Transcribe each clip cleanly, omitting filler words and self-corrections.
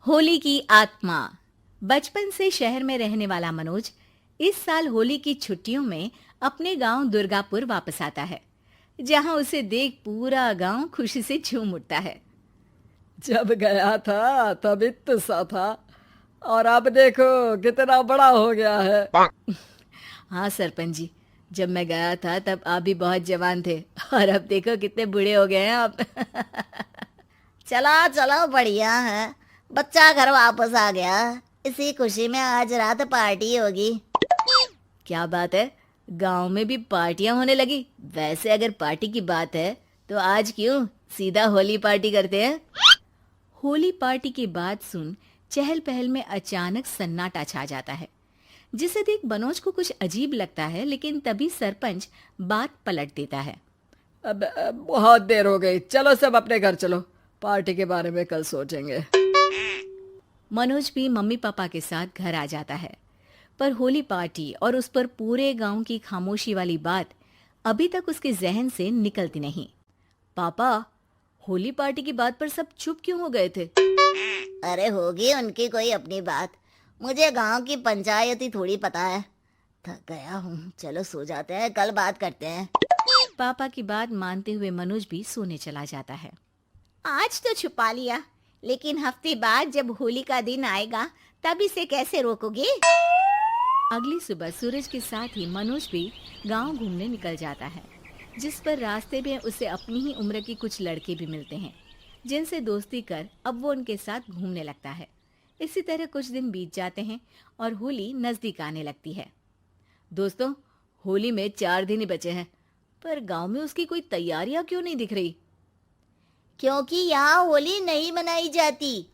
होली की आत्मा। बचपन से शहर में रहने वाला मनोज इस साल होली की छुट्टियों में अपने गांव दुर्गापुर वापस आता है, जहां उसे देख पूरा गांव खुशी से झूम उठता है। जब गया था तब इतना सा था और अब देखो कितना बड़ा हो गया है। हाँ सरपंच जी, जब मैं गया था तब आप भी बहुत जवान थे और अब देखो कितने बूढ़े हो गए हैं आप। चलो चलो बढ़िया है। बच्चा घर वापस आ गया। इसी खुशी में आज रात पार्टी होगी। क्या बात है, गांव में भी पार्टियां होने लगी। वैसे अगर पार्टी की बात है तो आज क्यों सीधा होली पार्टी करते हैं। होली पार्टी की बात सुन चहल पहल में अचानक सन्नाटा छा जाता है, जिसे देख मनोज को कुछ अजीब लगता है, लेकिन तभी सरपंच बात पलट देता है। अब बहुत देर हो गई, चलो सब अपने घर चलो, पार्टी के बारे में कल सोचेंगे। मनोज भी मम्मी पापा के साथ घर आ जाता है, पर होली पार्टी और उस पर पूरे गांव की खामोशी वाली बात अभी तक उसके जहन से निकलती नहीं। पापा, होली पार्टी की बात पर सब चुप क्यों हो गए थे? अरे होगी उनकी कोई अपनी बात। मुझे गांव की पंचायत ही थोड़ी पता है। थक गया हूँ, चलो सो जाते हैं, कल बात करते हैं। पापा की बात मानते हुए मनोज भी सोने चला जाता है। आज तो छुपा लिया, लेकिन हफ्ते बाद जब होली का दिन आएगा तब इसे कैसे रोकोगे? अगली सुबह सूरज के साथ ही मनोज भी गांव घूमने निकल जाता है, जिस पर रास्ते में उसे अपनी ही उम्र के कुछ लड़के भी मिलते हैं, जिनसे दोस्ती कर अब वो उनके साथ घूमने लगता है। इसी तरह कुछ दिन बीत जाते हैं और होली नजदीक आने लगती है। दोस्तों, होली में 4 दिन ही बचे हैं, पर गांव में उसकी कोई तैयारियां क्यों नहीं दिख रही? क्योंकि यहाँ होली नहीं मनाई जाती।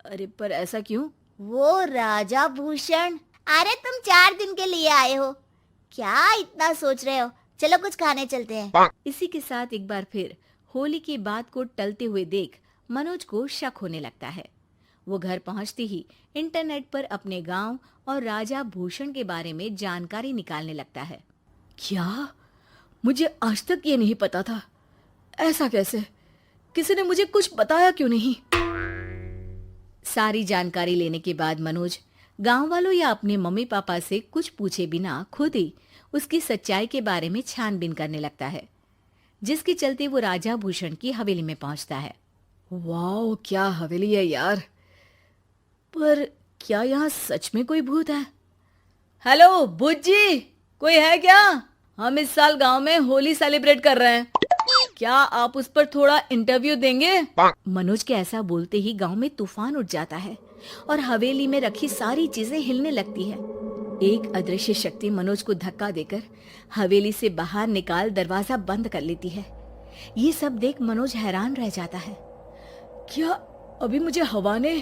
अरे पर ऐसा क्यों? वो राजा भूषण। अरे तुम 4 दिन के लिए आए हो, क्या इतना सोच रहे हो? चलो कुछ खाने चलते हैं। इसी के साथ एक बार फिर होली की बात को टलते हुए देख मनोज को शक होने लगता है। वो घर पहुंचते ही इंटरनेट पर अपने गांव और राजा भूषण के बारे में जानकारी निकालने लगता है। क्या? मुझे आज तक ये नहीं पता था। ऐसा कैसे? किसी ने मुझे कुछ बताया क्यों नहीं? सारी जानकारी लेने के बाद मनोज गांव वालों या अपने मम्मी पापा से कुछ पूछे बिना खुद ही उसकी सच्चाई के बारे में छानबीन करने लगता है, जिसके चलते वो राजा भूषण की हवेली में पहुंचता है। वाह, क्या हवेली है यार। पर क्या यहाँ सच में कोई भूत है? हेलो भूत जी, कोई है क्या? हम इस साल गांव में होली सेलिब्रेट कर रहे हैं, क्या आप उस पर थोड़ा इंटरव्यू देंगे? मनोज के ऐसा बोलते ही गांव में तूफान उठ जाता है और हवेली में रखी सारी चीजें हिलने लगती है। एक अदृश्य शक्ति मनोज को धक्का देकर हवेली से बाहर निकाल दरवाजा बंद कर लेती है। ये सब देख मनोज हैरान रह जाता है। क्या अभी मुझे हवा ने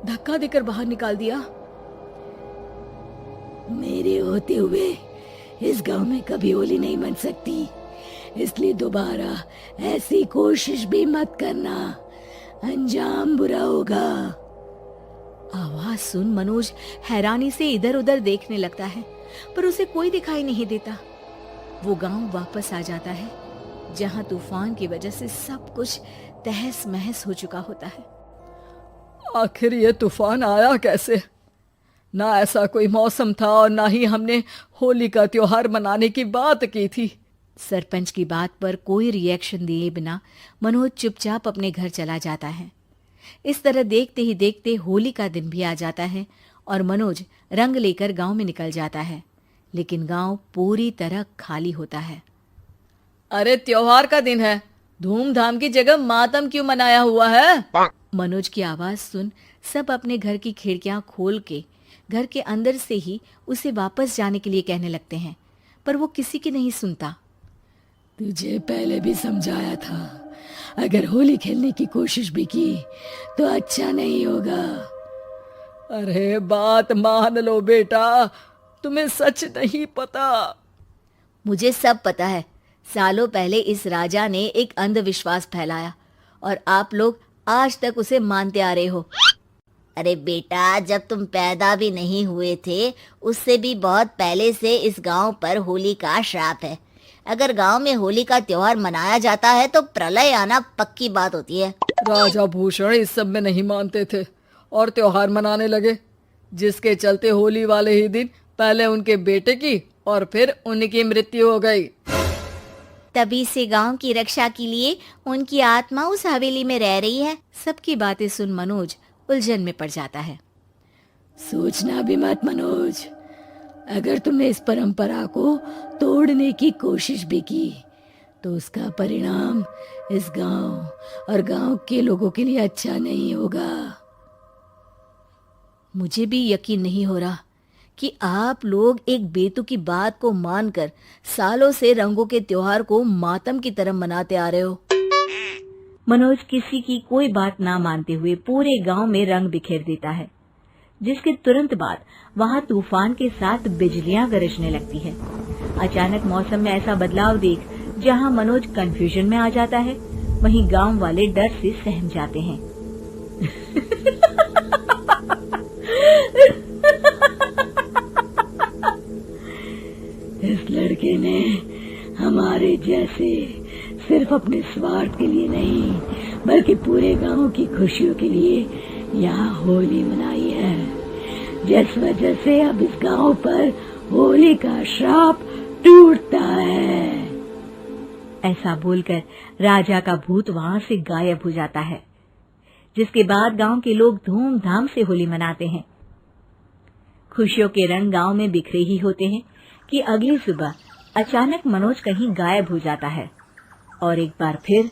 धक्का देकर बाहर निकाल दिया? मेरे होते हुए इस गांव में कभी होली नहीं मन सकती, इसलिए दोबारा ऐसी कोशिश भी मत करना, अंजाम बुरा होगा। आवाज सुन मनोज हैरानी से इधर उधर देखने लगता है, पर उसे कोई दिखाई नहीं देता। वो गांव वापस आ जाता है, जहां तूफान की वजह से सब कुछ तहस महस हो चुका होता है। आखिर ये तूफान आया कैसे? ना ऐसा कोई मौसम था और ना ही हमने होली का त्योहार मनाने की बात की थी। सरपंच की बात पर कोई रिएक्शन दिए बिना मनोज चुपचाप अपने घर चला जाता है। इस तरह देखते ही देखते होली का दिन भी आ जाता है और मनोज रंग लेकर गांव में निकल जाता है, लेकिन गांव पूरी तरह खाली होता है। अरे त्योहार का दिन है, धूमधाम की जगह मातम क्यों मनाया हुआ है? मनोज की आवाज सुन सब अपने घर की खिड़कियां खोल के घर के अंदर से ही उसे वापस जाने के लिए कहने लगते हैं, पर वो किसी की नहीं सुनता। तुझे पहले भी समझाया था, अगर होली खेलने की कोशिश भी की तो अच्छा नहीं होगा। अरे बात मान लो बेटा, तुम्हें सच नहीं पता। मुझे सब पता है। सालों पहले इस राजा ने एक अंधविश्वास फैलाया और आप लोग आज तक उसे मानते आ रहे हो। अरे बेटा, जब तुम पैदा भी नहीं हुए थे उससे भी बहुत पहले से इस गांव पर होली का श्राप है। अगर गांव में होली का त्योहार मनाया जाता है तो प्रलय आना पक्की बात होती है। राजा भूषण इस सब में नहीं मानते थे और त्योहार मनाने लगे, जिसके चलते होली वाले ही दिन पहले उनके बेटे की और फिर उनकी मृत्यु हो गई। तभी से गांव की रक्षा के लिए उनकी आत्मा उस हवेली में रह रही है। सबकी बातें सुन मनोज उलझन में पड़ जाता है। सोचना भी मत मनोज, अगर तुमने इस परंपरा को तोड़ने की कोशिश भी की तो उसका परिणाम इस गांव और गांव के लोगों के लिए अच्छा नहीं होगा। मुझे भी यकीन नहीं हो रहा कि आप लोग एक बेतुकी बात को मानकर सालों से रंगों के त्योहार को मातम की तरह मनाते आ रहे हो। मनोज किसी की कोई बात ना मानते हुए पूरे गांव में रंग बिखेर देता है, जिसके तुरंत बाद वहां तूफान के साथ बिजलियां गरजने लगती है। अचानक मौसम में ऐसा बदलाव देख जहां मनोज कंफ्यूजन में आ जाता है, वहीं गांव वाले डर से सहम जाते हैं। इस लड़के ने हमारे जैसे सिर्फ अपने स्वार्थ के लिए नहीं बल्कि पूरे गांव की खुशियों के लिए यहाँ होली मनाई है, जिस वजह से अब इस गांव पर होली का श्राप टूटता है। ऐसा बोलकर राजा का भूत वहां से गायब हो जाता है, जिसके बाद गांव के लोग धूमधाम से होली मनाते हैं। खुशियों के रंग गांव में बिखरे ही होते हैं कि अगली सुबह अचानक मनोज कहीं गायब हो जाता है और एक बार फिर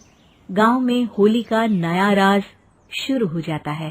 गांव में होली का नया राज शुरू हो जाता है।